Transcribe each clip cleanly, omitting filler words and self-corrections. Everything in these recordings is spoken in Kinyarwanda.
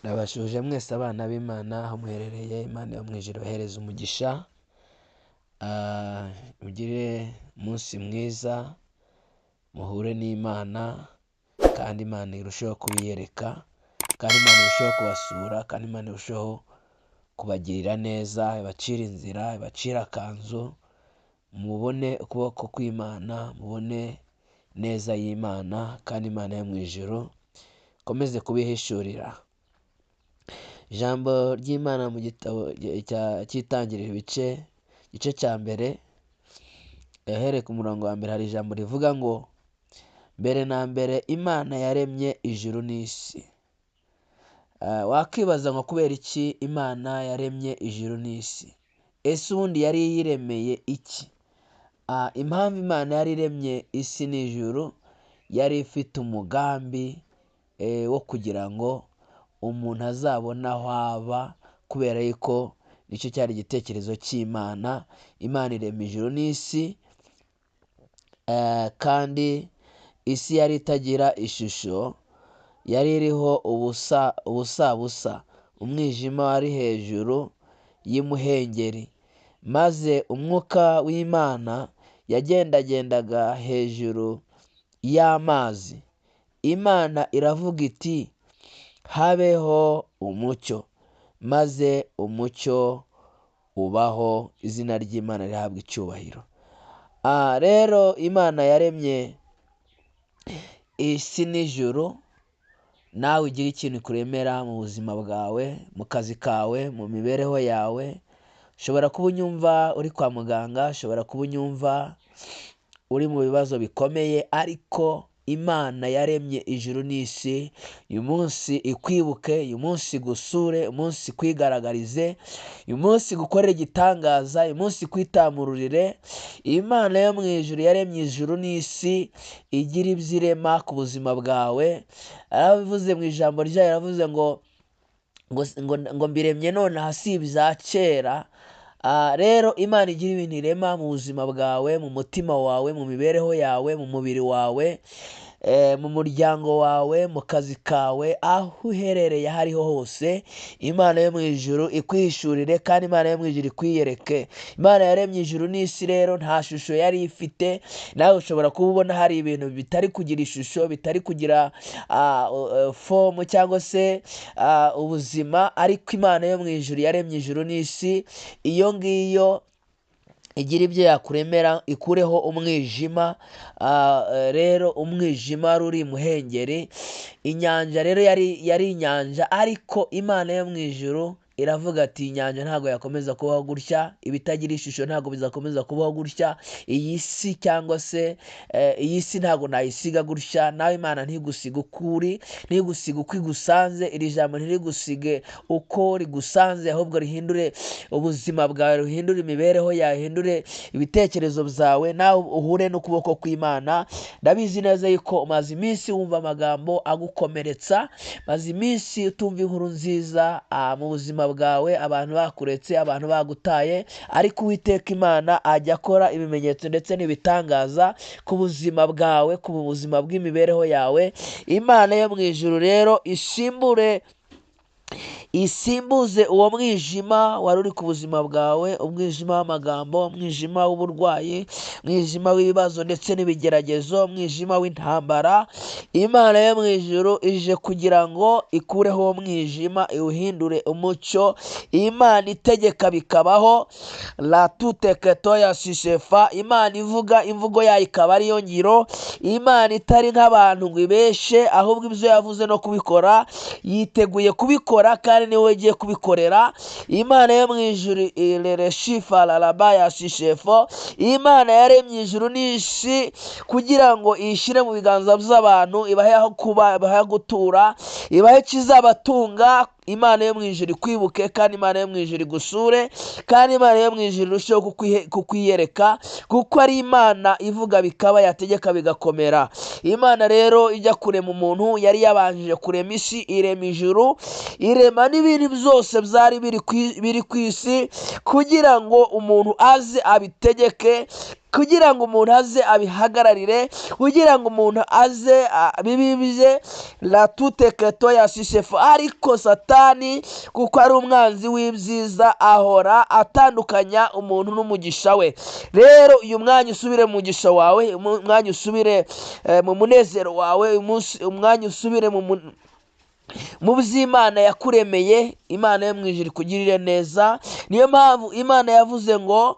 Nabashuje mwese abana b'Imana aho muherereye, Imana yo mu ijuru ibahereze umugisha. Mugire umunsi mwiza, muhure n'Imana kandi Imana irusheho kubiyereka, kandi Imana irusheho kubasura, kandi Imana irusheho kubagirira neza, ibacira inzira, ibacira akanzu, mubone ukuboko kw'Imana, mubone neza y'Imana, kandi Imana yo mu ijuru ikomeze kubihishurira. Ijambo ry'Imana mu gitabo cy'Itangiriro igice cya mbere, uhereye ku murongo wa mbere, hari ijambo rivuga ngo mbere na mbere Imana yaremye ijuru n'isi. Wakwibaza ngo kubera iki Imana yaremye ijuru n'isi? Ese ubundi yari yiremeye iki? Impamvu Imana yari iremye isi n'ijuru, yari ifite umugambi wo kugira ngo umuntu azabona aho aba, kubera yuko nicyo cyari igitekerezo cy'Imana. Imana irema ijuru n'isi, kandi isi yari itagira ishusho, yari iriho ubusa, umwijima wari hejuru y'imuhengeri, maze umwuka w'Imana yagendagendaga hejuru y'amazi. Imana iravuga iti habeho umucyo, maze umucyo ubaho, izina ry'Imana rihabwa icyubahiro. Rero Imana yaremye isi n'ijuru. Nawe ugira ikintu kuremera mu buzima bwawe, mu kazi kawe, mu mibereho yawe. Ushobora kuba unyumva uri kwa muganga, ushobora kuba unyumva uri mu bibazo bikomeye, ariko Imana yaremye ijuru n'isi. Uyu munsi ikwibuke, uyu munsi igusure, uyu munsi ikwigaragarize, uyu munsi igukorere igitangaza, uyu munsi ikwitamururire. Imana yo mu ijuru yaremye ijuru n'isi, igira ibyo irema ku buzima bwawe. Yarabivuze mu ijambo ryayo, yaravuze ngo mbiremye nonaha si ibya kera. Rero Imana igira ibintu irema mu buzima bwawe, mu mutima wawe, mu mibereho yawe, mu mubiri wawe, mu muryango wawe, mu kazi kawe, aho uherereye aho ariho hose. Imana yo mu ijuru ikwihishurire, kandi Imana yo mu ijuru ikwiyereke. Imana yaremye ijuru n'isi rero nta shusho yari ifite. Nawe ushobora kuba ubona hari ibintu bitari kugira ishusho, bitari kugira fomu cyangwa se ubuzima, ariko Imana yo mu ijuru yaremye ijuru n'isi. Iyo ngiyo igira ibyo yakuremera, ikureho umwijima. Rero umwijima wari uri imuhengeri. Inyanja rero yari inyanja, ariko Imana yo mu ijuru iravuga ati inyanja ntabwo yakomeza kubaho gutya, ibitagira ishusho ntabwo bizakomeza kubaho gutya, iyi si cyangwa se iyi si ntabwo nayisiga gutya. Nawe Imana ntigusiga uko uri, ntigusiga uko igusanze. Iri jambo ntirigusige uko rigusanze, ahubwo rihindure ubuzima bwawe, rihindure imibereho yawe, rihindure ibitekerezo byawe, nawe uhure n'ukuboko kw'Imana. Ndabizi neza yuko umaze iminsi wumva amagambo agukomeretsa, maze iminsi utumva inkuru nziza mu buzima bwawe, abantu bakuretse, abantu bagutaye, ariko Uwiteka Imana ajya akora ibimenyetso ndetse n'ibitangaza ku buzima bwawe, ku buzima bw'imibereho yawe. Imana yo mu ijuru rero isimbuze uwo mwijima wari uri ku buzima bwawe, umwijima w'amagambo, umwijima w'uburwayi, umwijima w'ibibazo ndetse n'ibigeragezo, umwijima w'intambara. Imana yo mu ijuru ije kugira ngo ikureho uwo mwijima, iwuhindure umucyo. Imana itegeka bikabaho, la tuteketo ya shishefa. Imana ivuga, imvugo yayo ikaba ariyo ngiro. Imana itari nk'abantu ngo ibeshe, ahubwo ibyo yavuze no kubikora yiteguye kubikora, kandi niwe ugiye kubikorera. Imana yo mu ijuru irereshifa larabaya shishefo. Imana yaremye ijuru n'isi kugira ngo iyishyire mu biganza by'abantu, ibahe aho kuba, ibahe aho gutura, ibahe ikizabatunga. Imana yo mu ijuru ikwibuke, kandi Imana yo mu ijuru igusure, kandi Imana yo mu ijuru irusheho kukwiyereka, kuko ari Imana ivuga bikaba, yategeka bigakomera. Imana rero ijya kurema umuntu yari yabanjije kurema isi, irema ijuru, irema n'ibindi byose byari biri ku isi, kugira ngo umuntu aze abitegeke, kugira ngo umuntu aze abihagararire, kugira ngo umuntu aze bibibye la toute keto ya sisefo. Ariko Satani kuko ari umwanzi w'ibyiza ahora atandukanya umuntu n'umugisha we. Rero uyu mwanya usubire mu mugisha wawe, umwanya usubire mu munezero wawe, umwanya usubire mu by'Imana yakuremeye. Imana yo mu ijuru ikugirire neza. Niyo mpamvu Imana yavuze ngo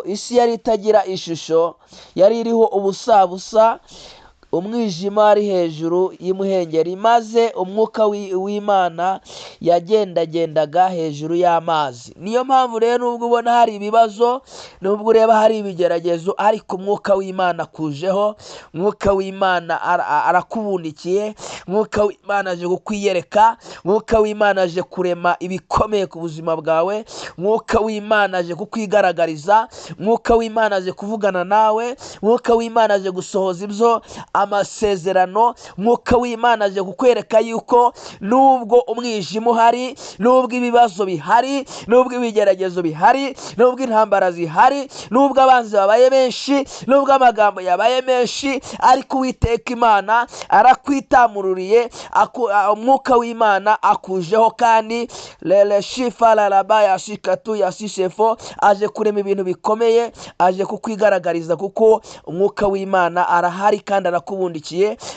isi yari itagira ishusho, yari iriho ubusabusa, umwijima ari hejuru y'imuhengeri, maze umwuka w'Imana yagendagendaga hejuru y'amazi. Niyo mpamvu rero nubwo ubona hari ibibazo, nubwo ureba hari ibigeragezo, ariko umwuka w'Imana akujeho, umwuka w'Imana arakubundikiye, umwuka w'Imana aje kukwiyereka, umwuka w'Imana aje kurema ibikomeye ku buzima bwawe, umwuka w'Imana aje kukwigaragariza, umwuka w'Imana aje kuvugana nawe, umwuka w'Imana aje gusohoza ibyo amasezerano. Umwuka w'Imana aje kukwereka yuko nubwo umwijima uhari, nubwo ibibazo bihari, nubwo ibigeragezo bihari, nubwo intambara zihari, nubwo abanzi babaye benshi, nubwo amagambo yabaye menshi, ariko Uwiteka Imana arakwitamururiye, umwuka w'Imana akujeho, kandi lele shifa lalaba ya shikatu ya sisefo aje kurema ibintu bikomeye, aje kukwigaragariza, kuko umwuka w'Imana arahari kandi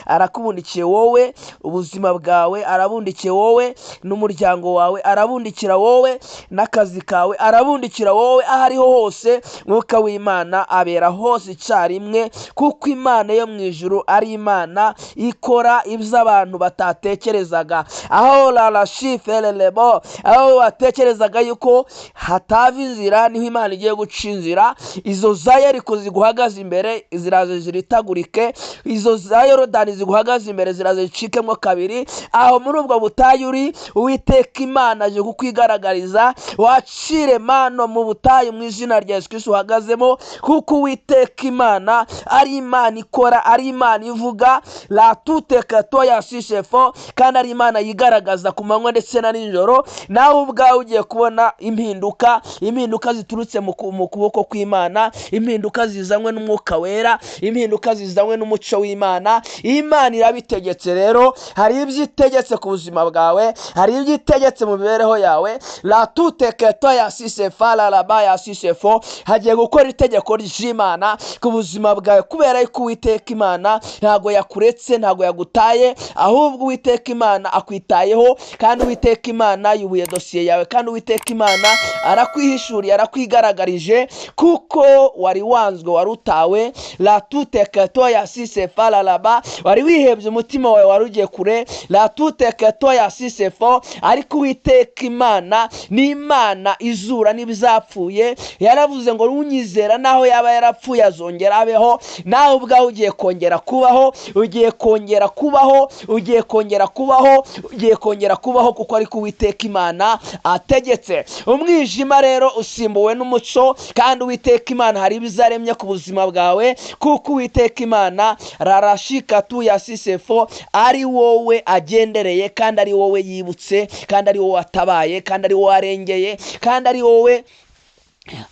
arakubundikiye wowe, ubuzima bwawe arabundikiye wowe, n'umuryango wawe arabundikira wowe, n'akazi kawe arabundikira wowe. Aho ariho hose umwuka w'Imana abera hose icyarimwe, kuko Imana yo mu ijuru ari Imana ikora ibyo abantu batatekerezaga. Aho larashifelelebo, aho watekerezaga yuko hatava inzira, niho Imana igiye guca inzira. Izo za Yeriko ziguhagaze imbere ziraje ziritagurike, izo za Yorodani ziguhagaze imbere ziraje zicikemo kabiri. Aho muri ubwo butayu uri, Uwiteka Imana aje kukwigaragariza, wacire mano mu butayu mu izina rya Yesu Kristo uhagazemo, kuko Uwiteka Imana ari Imana ikora, ari Imana ivuga, la toute keto ya sisefo, kandi ari Imana yigaragaza ku manywa ndetse na nijoro. Nawe ubwawe ugiye kubona impinduka ziturutse mu kuboko kw'Imana, impinduka zizanywe n'umwuka wera, impinduka zizanywe n'umuco w'Imana. Imana irabitegetse. Rero hari ibyo itegetse ku buzima bwawe, hari ibyo itegetse mu mibereho yawe. La toute keto ya sisefa lalaba ya sisefo, hagiye gukora itegeko ry'Imana ku buzima bwawe, kubera yuko Uwiteka Imana ntago yakuretse, ntago yagutaye, ahubwo Uwiteka Imana akwitayeho, kandi Uwiteka Imana yubuye dosiye yawe, kandi Uwiteka Imana arakwihishuriye, arakwigaragaje, kuko wari wanzwe, wari utawe. La toute keto ya sisefa lalaba, wari wihebye, umutima wawe wari ugiye kure. La toute keto ya sisefo, ariko Uwiteka Imana ni Imana izura n'ibizapfuye. Yaravuze ngo unyizera naho yaba yarapfuye azongera abeho. Nawe ubwawe ugiye kongera kubaho, ugiye kongera kubaho, ugiye kongera kubaho, ugiye kongera kubaho, kuko ariko Uwiteka Imana ategetse. Umwijima rero usimbuwe n'umuco, kandi Uwiteka Imana hari ibizaremye ku buzima bwawe, kuko Uwiteka Imana rarashikatu ya sisefo ari wowe agendereye, kandi ari wowe yibutse, kandi ari wowe watabaye, kandi ari wowe arengeye, kandi ari wowe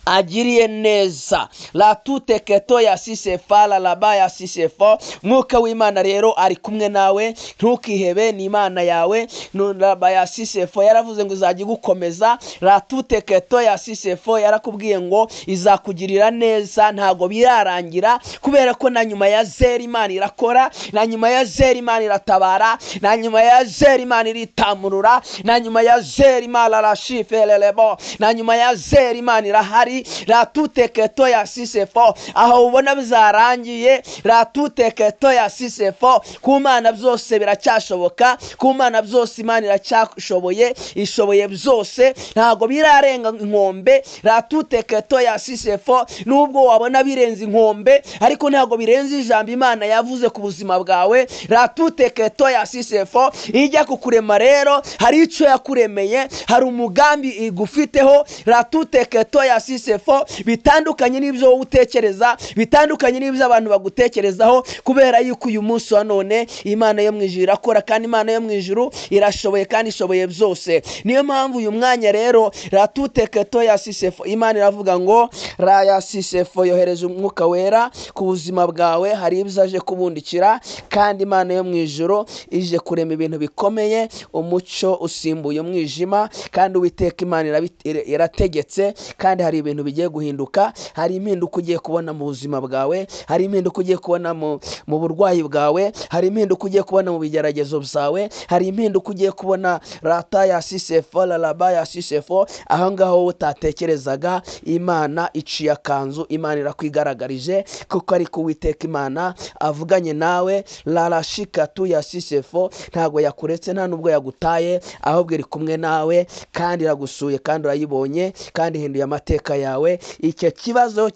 agiriye neza. La toute keto ya sisefa lalaba ya sisefo, mwuka w'Imana rero ari kumwe nawe, ntukihebe, ni Imana yawe. Lalaba ya sisefo yaravuze ngo izajya gukomeza. La toute keto ya sisefo yarakubwiye ngo izakugirira neza, ntago birarangira, kubera ko na nyuma ya zeri Imana irakora, na nyuma ya zeri Imana iratabara, na nyuma ya zeri Imana iritamurura, na nyuma ya zeri Imana larashifelelebo, na nyuma ya zeri Imana hari. La toute keto ya sisefo, aho ubona bizarangiye, la toute keto ya sisefo, ku Mana byose biracyashoboka, ku Mana byose Imana iracyashoboye, ishoboye byose, ntago birarenga inkombe. La toute keto ya sisefo, nubwo wabona birenze inkombe, ariko ntago birenze ijambo Imana yavuze ku buzima bwawe. La toute keto ya sisefo, ijya kukurema rero hari icyo yakuremeye, hari umugambi igufiteho. La toute keto ya sisefo bitandukanye n'ibyo wowe utekereza, bitandukanye n'ibyo abantu bagutekerezaho, kubera yuko uyu munsi wa none Imana yo mu ijuru irakora, kandi Imana yo mu ijuru irashoboye kandi ishoboye byose. Niyo mpamvu uyu mwanya rero ratuteketo ya sisefo, Imana iravuga ngo ra ya sisefo yohereje umwuka wera ku buzima bwawe, hari ibyo aje kubundikira, kandi Imana yo mu ijuru ije kurema ibintu bikomeye, umucyo usimbuye umwijima, kandi Uwiteka Imana irategetse, kandi hari ibintu bigiye guhinduka. Hari impinduka ugiye kubona mu buzima bwawe, hari impinduka ugiye kubona mu burwayi bwawe, hari impinduka ugiye kubona mu bigeragezo byawe, hari impinduka ugiye kubona rata ya sisefo, raraba ya sisefo, aho ngaho wowe utatekerezaga. Imana iciye akanzu, Imana irakwigaragaje, kuko ariko Uwiteka Imana avuganye nawe. Rarashikatu ya sisefo ntago yakuretse, nta nubwo yagutaye, ahubwo iri kumwe nawe, kandi iragusuye, kandi urayibonye, kandi ihinduye amateka yawe. Icyo kibazo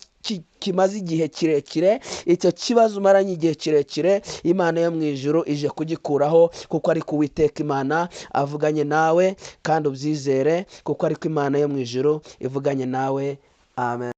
kimaze igihe kirekire, icyo kibazo umaranye igihe kirekire, Imana yo mu ijuru ije kugikuraho, kuko ariko Uwiteka Imana avuganye nawe, kandi ubyizere, kuko ariko Imana yo mu ijuru ivuganye nawe. Amen.